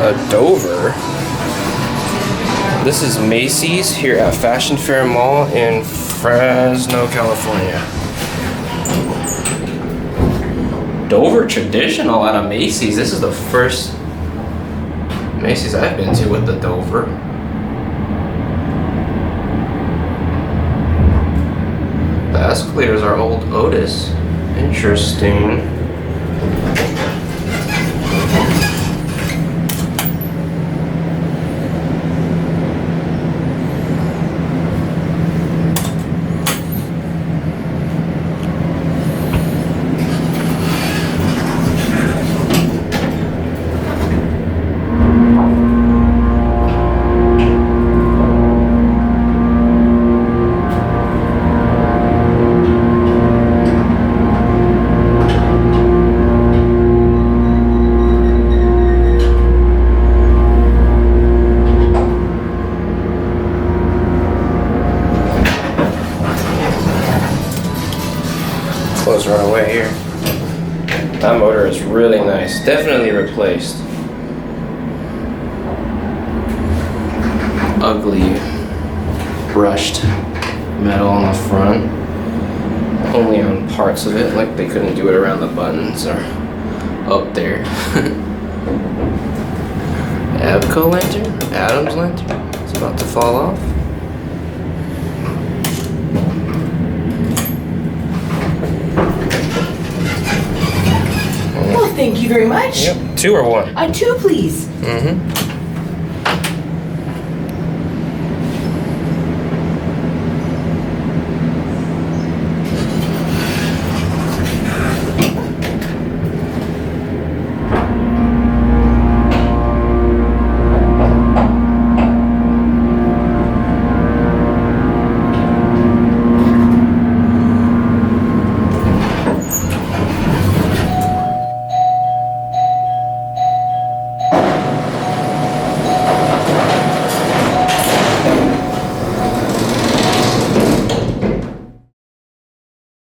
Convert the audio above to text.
a Dover. This is Macy's here at Fashion Fair Mall in Fresno, California. Dover traditional out of Macy's. This is the first Macy's I've been to with the Dover. The escalators are old Otis. Interesting. Close right away here. That motor is really nice. Definitely replaced. Ugly brushed metal on the front. Only on parts of it, like they couldn't do it around the buttons or up there. Abco lantern? Adams lantern? It's about to fall off. Well, thank you very much. Yep. 2 or 1? 2, please. Mm-hmm.